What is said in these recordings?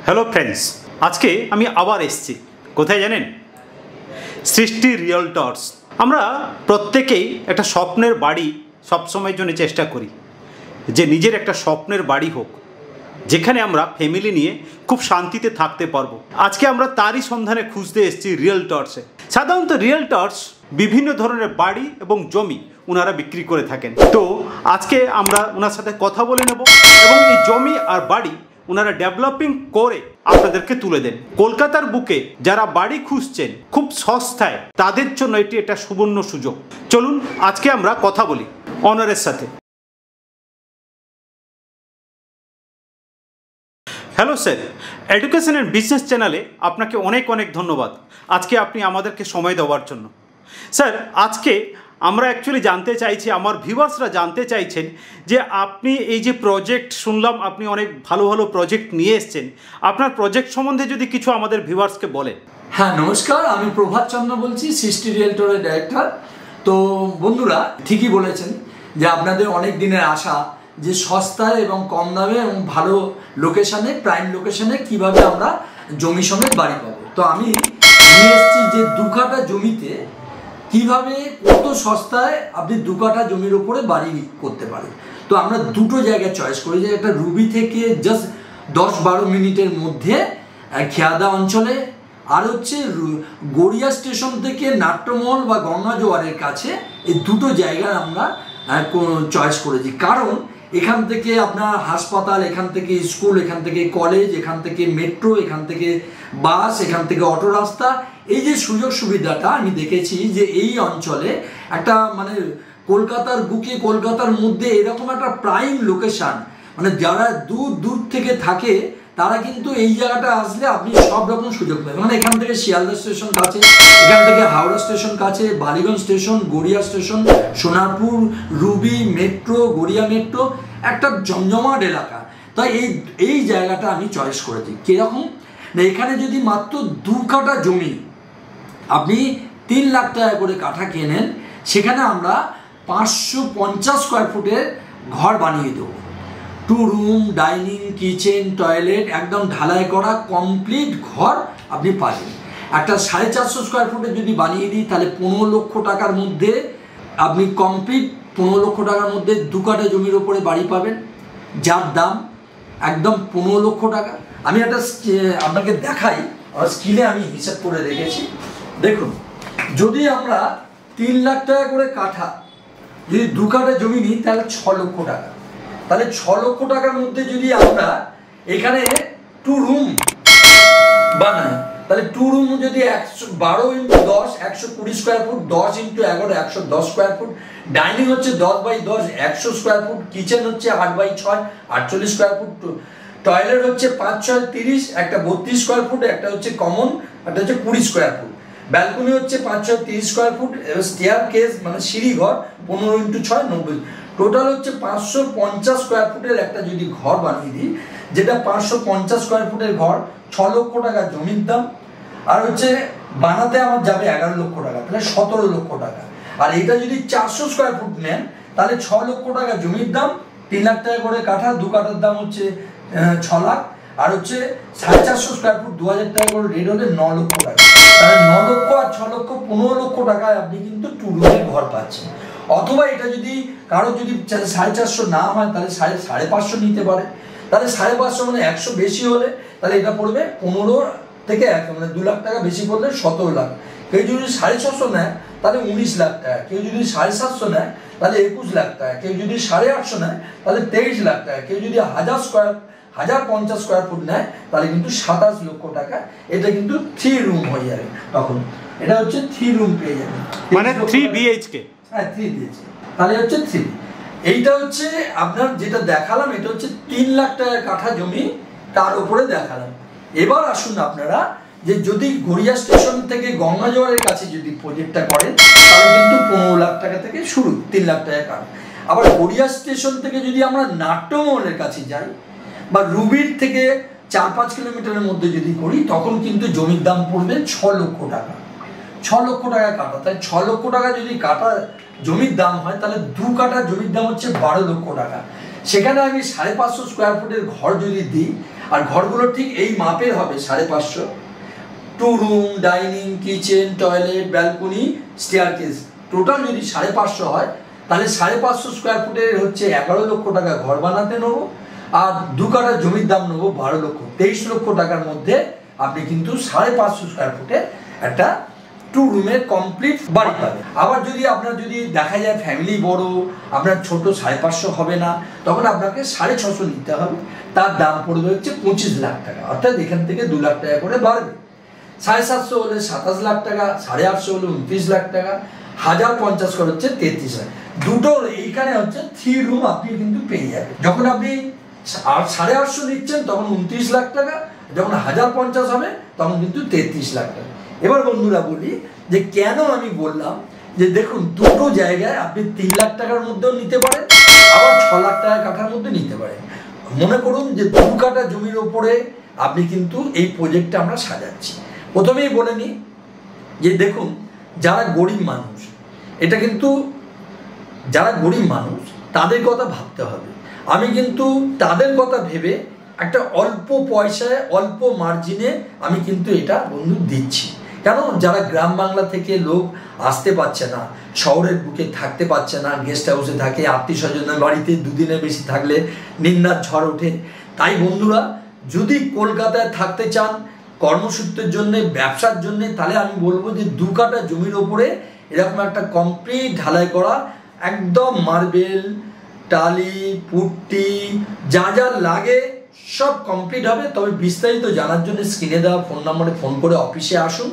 Hello friends, আজকে আমি আবার এসেছি কোথায় জানেন? সৃষ্টি রিয়েলটর্স। আমরা প্রত্যেকেই একটা স্বপ্নের বাড়ি সবসময়ের জন্য চেষ্টা করি যে নিজের একটা স্বপ্নের বাড়ি হোক, যেখানে আমরা ফ্যামিলি নিয়ে খুব শান্তিতে থাকতে পারবো। আজকে আমরা তারই সন্ধানে খুঁজতে এসেছি রিয়েলটর্সে। সাধারণত রিয়েলটর্স বিভিন্ন ধরনের বাড়ি এবং জমি ওনারা বিক্রি করে থাকেন। তো আজকে আমরা ওনার সাথে কথা বলে নেব এবং এই জমি আর বাড়ি ওনারা ডেভেলপিং করে আপনাদেরকে তুলে দেন। কলকাতার বুকে যারা বাড়ি খুঁজছেন খুব সস্তায়, তাদের জন্য এটি একটা সুবর্ণ সুযোগ। চলুন আজকে আমরা কথা বলি অনারের সাথে। Hello sir, education and business চ্যানেলে আপনাকে অনেক অনেক ধন্যবাদ আজকে আপনি আমাদেরকে সময় দেওয়ার জন্য। স্যার, আজকে আমরা অ্যাকচুয়ালি জানতে চাইছি, আমার ভিউয়ার্সরা জানতে চাইছেন যে আপনি এই যে প্রজেক্ট, শুনলাম আপনি অনেক ভালো ভালো প্রজেক্ট নিয়ে এসছেন, আপনার প্রজেক্ট সম্বন্ধে যদি কিছু আমাদের ভিউয়ার্সকে বলেন। হ্যাঁ, নমস্কার, আমি প্রভাত চন্দ্র বলছি, সৃষ্টি রিয়েলটরের ডাইরেক্টর। তো বন্ধুরা ঠিকই বলেছেন যে আপনাদের অনেক দিনের আশা যে সস্তায় এবং কম দামে এবং ভালো লোকেশানে, প্রাইম লোকেশানে কিভাবে আমরা জমি সমেত বাড়ি পাবো। তো আমি নিয়ে এসেছি যে 2 কাঠা জমিতে কিভাবে কত সস্তায় আপনি 2 কাঠা জমির উপরে বাড়ি করতে পারেন। তো আমরা দুটো জায়গায় চয়েস করি, যে একটা রুবি থেকে জাস্ট 10-12 মিনিটের মধ্যে খেয়াদা অঞ্চলে, আর হচ্ছে গড়িয়া স্টেশন থেকে নাট্যমহল বা গঙ্গা জোয়ারের কাছে। এই দুটো জায়গায় আমরা চয়েস করেছি, কারণ এখান থেকে আপনার হাসপাতাল, এখান থেকে স্কুল, এখান থেকে কলেজ, এখান থেকে মেট্রো, এখান থেকে বাস, এখান থেকে অটো রাস্তা, এই যে সুযোগ সুবিধাটা আমি দেখেছি যে এই অঞ্চলে একটা কলকাতার বুকে, কলকাতার মধ্যে এরকম একটা প্রাইম লোকেশান, যারা দূর দূর থেকে থাকে তারা কিন্তু এই জায়গাটা আসলে আপনি সব রকম সুযোগ পাবেন। এখান থেকে শিয়ালদা স্টেশন কাছে, এখান থেকে হাওড়া স্টেশন কাছে, Ballygunge station, Garia station, Sonarpur, Ruby, metro, Garia metro, একটা জমজমাট এলাকা। তাই এই জায়গাটা আমি চয়েস করেছি। কিরকম না, এখানে যদি মাত্র 2 কাঠা জমি আপনি 3 লাখ টাকা করে কাঠা কেনেন, সেখানে আমরা 550 স্কোয়ার ফুটের ঘর বানিয়ে দেবো। 2 রুম, ডাইনিং, কিচেন, টয়লেট, একদম ঢালাই করা কমপ্লিট ঘর আপনি পাবেন। একটা 450 স্কোয়ার ফুটে যদি বানিয়ে দিই, তাহলে 15 লক্ষ টাকার মধ্যে আপনি কমপ্লিট 15 লক্ষ টাকার মধ্যে 2 কাঠা জমির ওপরে বাড়ি পাবেন, যার দাম একদম 15 লক্ষ টাকা। আমি একটা আপনাকে দেখাই, আমার স্কিলে আমি হিসাব করে রেখেছি। দেখুন, যদি আমরা 3 লাখ টাকা করে কাঠা যদি 2 কাঠা জমি নিই, তাহলে 6 লক্ষ টাকা। তাহলে 6 লক্ষ টাকার মধ্যে যদি আমরা এখানে 2 রুম বানাই, তাহলে 2 রুম যদি 12 × 10 120 square foot, 10 × 11 110 square foot, dining হচ্ছে 10/10 100 স্কোয়ার ফুট, কিচেন হচ্ছে 8/6 48 স্কোয়ার ফুট, টয়লেট হচ্ছে 5/6 30, একটা 32 স্কোয়ার ফুট, একটা হচ্ছে কমন, একটা হচ্ছে 20 স্কোয়ার ফুট, ব্যালকনি হচ্ছে 5/6 30 স্কোয়ার ফুট, স্টেয়ার কেস সিঁড়ি ঘর 15 × 6 90, টোটাল হচ্ছে 550 স্কোয়ার ফুটের একটা যদি ঘর বানিয়ে দিই, যেটা 550 স্কোয়ার ফুটের ঘর 6 লক্ষ টাকা জমির দাম, আর হচ্ছে বানাতে আমার যাবে 11 লক্ষ টাকা, তাহলে 17 লক্ষ টাকা। আর এটা যদি 400 স্কোয়ার ফুট নেন, তাহলে 6 লক্ষ টাকা জমির দাম, 3 লাখ টাকা করে কাঠা, 2 কাঠার দাম হচ্ছে 6 লাখ, আর হচ্ছে 450 স্কোয়ার ফুট 2000 টাকা করে রেট হলে 9 লক্ষ টাকা। তাহলে 9 লক্ষ আর 6 লক্ষ 15 লক্ষ টাকায় আপনি কিন্তু 2 রুমের ঘর পাচ্ছেন। অথবা এটা যদি কারো যদি 450 না হয়, তাহলে 550 নিতে পারে। তাহলে 550 100 বেশি হলে তাহলে এটা পড়বে 15 থেকে 2 লাখ টাকা বেশি পড়লে 17 লাখ। কেউ যদি 650 নেয় তাহলে 19 লাখ টাকা, কেউ যদি 750 নেয় তাহলে 21 লাখ টাকা, কেউ যদি 850 নেয় তাহলে 23 লাখ টাকা, কেউ যদি 1050 স্কোয়ার ফুট নেয় তাহলে কিন্তু 27 লক্ষ টাকা। এটা কিন্তু 3 রুম হয়ে যাবে। তখন এটা হচ্ছে 3 রুম পেয়ে যাবে, 3 BHK। হ্যাঁ, 3 BHK, তাহলে হচ্ছে 3। এইটা হচ্ছে আপনার যেটা দেখালাম, এটা হচ্ছে 3 লাখ টাকা কাঠা জমি, তার উপরে দেখালাম। এবার আসুন আপনারা, যে যদি গড়িয়া স্টেশন থেকে গঙ্গা জোয়ারের কাছে যদি প্রজেক্টটা করেন, তাহলে কিন্তু 15 লাখ টাকা থেকে শুরু, 3 লাখ টাকা কাঠা। আবার গড়িয়া স্টেশন থেকে যদি আমরা নাট্যমহলের কাছে যাই, বা রুবির থেকে 4-5 কিলোমিটারের মধ্যে যদি করি, তখন কিন্তু জমির দাম পড়বে 6 লক্ষ টাকা। 6 লক্ষ টাকা কাঠা। তাই 6 লক্ষ টাকা যদি কাঠা জমির দাম হয়, তাহলে 2 কাঠা জমির দাম হচ্ছে 12 লক্ষ টাকা। সেখানে আমি 550 স্কোয়ার ফুটের ঘর যদি দিই, আর ঘরগুলো ঠিক এই মাপের হবে, 550। 2 room, dining, kitchen, toilet, balcony, staircase, total যদি 550 হয় তাহলে 550 স্কোয়ার ফুটের হচ্ছে 11 লক্ষ টাকা ঘর বানাতে নেবো, আর 2 কাঠা জমির দাম নেবো 12 লক্ষ, 23 লক্ষ টাকার মধ্যে আপনি কিন্তু 550 স্কোয়ার ফুটে একটা 2 রুমের কমপ্লিট বাড়ি পাবেন। আবার যদি আপনার যদি দেখা যায় ফ্যামিলি বড়, আপনার ছোট 550 হবে না, তখন আপনাকে 650 নিতে হবে, তার দাম পড়বে হচ্ছে 25 লাখ টাকা, অর্থাৎ এখান থেকে 2 লাখ টাকা করে বাড়বে। 750 হলে 27 লাখ টাকা, 850 হলে 29 লাখ টাকা, 1050 করে হচ্ছে 33 লাখ। দুটো এইখানে হচ্ছে 3 রুম আপনি কিন্তু পেয়ে যাবেন। যখন আপনি 850 নিচ্ছেন তখন 29 লাখ টাকা, যখন 1050 হবে তখন কিন্তু 33 লাখ টাকা। এবার বন্ধুরা বলি যে কেন আমি বললাম যে দেখুন, দুটো জায়গায় আপনি 3 লাখ টাকার মধ্যেও নিতে পারেন, আবার 6 লাখ টাকা কাঠার মধ্যে নিতে পারেন। মনে করুন যে 2 কাঠা জমির ওপরে আপনি কিন্তু এই প্রজেক্টটা আমরা সাজাচ্ছি। প্রথমেই বলে নিই যে দেখুন, যারা গরিব মানুষ, এটা কিন্তু যারা গরিব মানুষ তাদের কথা ভাবতে হবে। আমি কিন্তু তাদের কথা ভেবে একটা অল্প পয়সায় অল্প মার্জিনে আমি কিন্তু এটা বন্ধু দিচ্ছি। কেন? যারা গ্রাম বাংলা থেকে লোক আসতে পারছে না, শহরের বুকে থাকতে পারছে না, গেস্ট হাউসে থাকে, আত্মীয় স্বজনের বাড়িতে 2 দিনের বেশি থাকলে নিন্দার ঝড় ওঠে। তাই বন্ধুরা, যদি কলকাতায় থাকতে চান কর্মসূত্রের জন্য, ব্যবসার জন্য, তাহলে আমি বলবো যে 2 কাঠা জমির ওপরে এরকম একটা কমপ্লিট ঢালাই করা, একদম মার্বেল, টালি, পুট্টি, যা যা লাগে সব কমপ্লিট হবে। তবে বিস্তারিত জানার জন্য স্ক্রিনে দেওয়া ফোন নম্বরে ফোন করে অফিসে আসুন।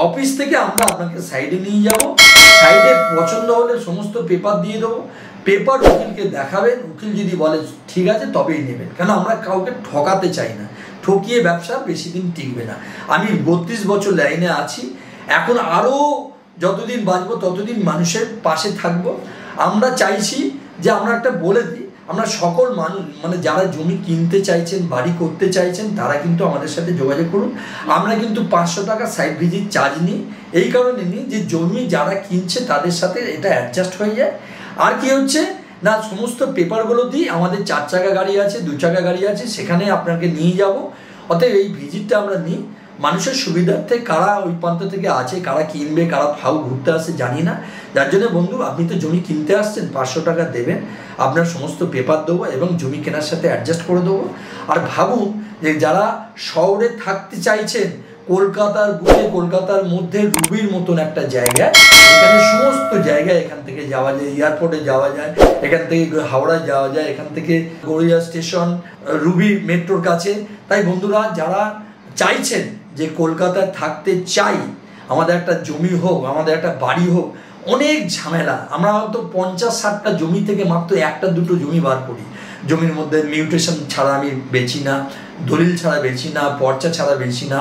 অফিস থেকে আমরা আপনাকে সাইডে নিয়ে যাব, সাইডে পছন্দ হলে সমস্ত পেপার দিয়ে দেবো, পেপার উকিলকে দেখাবেন, উকিল যদি বলে ঠিক আছে তবেই নেবেন। কেন? আমরা কাউকে ঠকাতে চাই না, ঠকিয়ে ব্যবসা বেশি দিন টিকবে না। আমি 32 বছর লাইনে আছি, এখন আরও যতদিন বাঁচবো ততদিন মানুষের পাশে থাকবো। আমরা চাইছি যে আমরা একটা বলে দিই, আমরা সকল মানুষ মানে যারা জমি কিনতে চাইছেন, বাড়ি করতে চাইছেন, তারা কিন্তু আমাদের সাথে যোগাযোগ করুন। আমরা কিন্তু 500 টাকা সাইট ভিজিট চার্জ নিই, এই কারণে নিই যে জমি যারা কিনছে তাদের সাথে এটা অ্যাডজাস্ট হয়ে যায়। আর কি হচ্ছে না, সমস্ত পেপারগুলো দিই, আমাদের 4 চাকা গাড়ি আছে, 2 চাকা গাড়ি আছে, সেখানে আপনাকে নিয়ে যাব। অতএব এই ভিজিটটা আমরা নিই মানুষের সুবিধার্থে। কারা ওই প্রান্ত থেকে আছে, কারা কিনবে, কারা ফাউ ঘুরতে আসছে জানি না। যার জন্য বন্ধু, আপনি তো জমি কিনতে আসছেন, 500 টাকা দেবেন, আপনার সমস্ত পেপার দেবো এবং জমি কেনার সাথে অ্যাডজাস্ট করে দেবো। আর ভাবুন যে যারা শহরে থাকতে চাইছেন, কলকাতার বুকে, কলকাতার মধ্যে রুবির মতন একটা জায়গা, এখানে সমস্ত জায়গায় এখান থেকে যাওয়া যায়, এয়ারপোর্টে যাওয়া যায়, এখান থেকে হাওড়ায় যাওয়া যায়, এখান থেকে গড়িয়া স্টেশন, রুবি মেট্রোর কাছে। তাই বন্ধুরা, যারা চাইছেন যে কলকাতায় থাকতে চাই, আমাদের একটা জমি হোক, আমাদের একটা বাড়ি হোক, অনেক ঝামেলা, আমরা হয়তো 50-60টা জমি থেকে মাত্র 1-2টো জমি বার করি। জমির মধ্যে মিউটেশন ছাড়া আমি বেচি না, দলিল ছাড়া বেচি না, পর্চা ছাড়া বেচি না,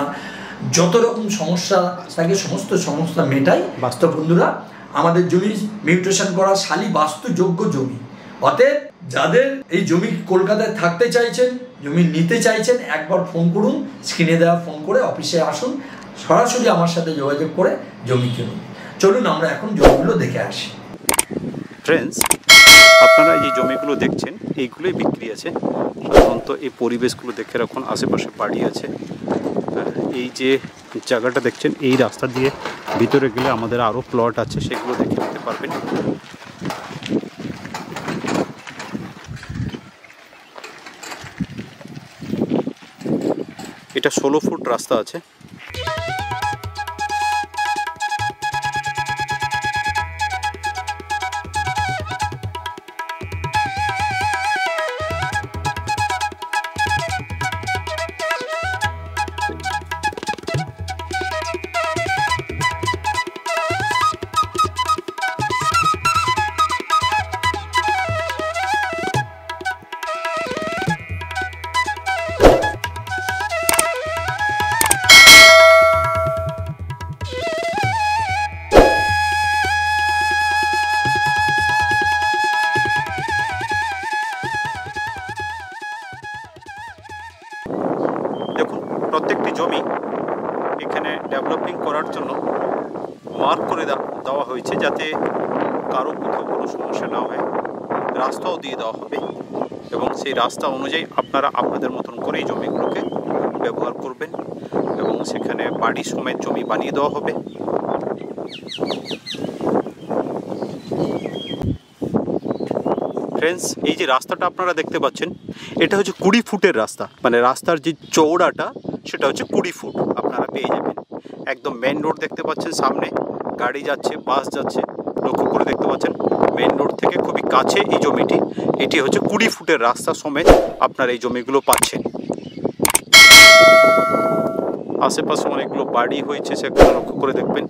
যত রকম সমস্যা থাকে সমস্ত সমস্যা মেটাই। বাস্তব বন্ধুরা, আমাদের জমি মিউটেশন করা শালি বাস্তুযোগ্য জমি। অতএব যাদের এই জমি কলকাতায় থাকতে চাইছেন, জমি নিতে চাইছেন, একবার ফোন করুন, স্ক্রিনে দেওয়া ফোন করে অফিসে আসুন, সরাসরি আমার সাথে যোগাযোগ করে জমি কিনুন। চলুন আমরা এখন জমিগুলো দেখে আসি। ফ্রেন্ডস, আপনারা এই যে জমিগুলো দেখছেন, এইগুলোই বিক্রি আছে। সাধারণত এই পরিবেশগুলো দেখে রাখুন, আশেপাশে বাড়ি আছে। এই যে জায়গাটা দেখছেন, এই রাস্তা দিয়ে ভিতরে গেলে আমাদের আরও প্লট আছে, সেগুলো দেখে নিতে পারবেন। এটা 16 ফুট রাস্তা আছে। প্রত্যেকটি জমি এখানে ডেভেলপিং করার জন্য মার্ক করে দেওয়া হয়েছে, যাতে কারো কোথাও কোনো সমস্যা না হয়। রাস্তাও দিয়ে দেওয়া হবে। এবং সেই রাস্তা অনুযায়ী আপনারা আপনাদের মতন করেই জমিগুলোকে ব্যবহার করবেন এবং সেখানে বাড়ি সমেত জমি বানিয়ে দেওয়া হবে। ফ্রেন্ডস, এই যে রাস্তাটা আপনারা দেখতে পাচ্ছেন, এটা হচ্ছে 20 ফুটের রাস্তা, মানে রাস্তার যে চওড়াটা সেটা হচ্ছে 20 ফুট আপনারা পেয়ে যাবেন। একদম মেন রোড দেখতে পাচ্ছেন, সামনে গাড়ি যাচ্ছে, বাস যাচ্ছে, লক্ষ্য করে দেখতে পাচ্ছেন মেন রোড থেকে খুবই কাছে এই জমিটি। এটি হচ্ছে 20 ফুটের রাস্তা সমেত আপনারা এই জমিগুলো পাচ্ছেন। আশেপাশে অনেকগুলো বাড়ি হয়েছে, সেখানে লক্ষ্য করে দেখবেন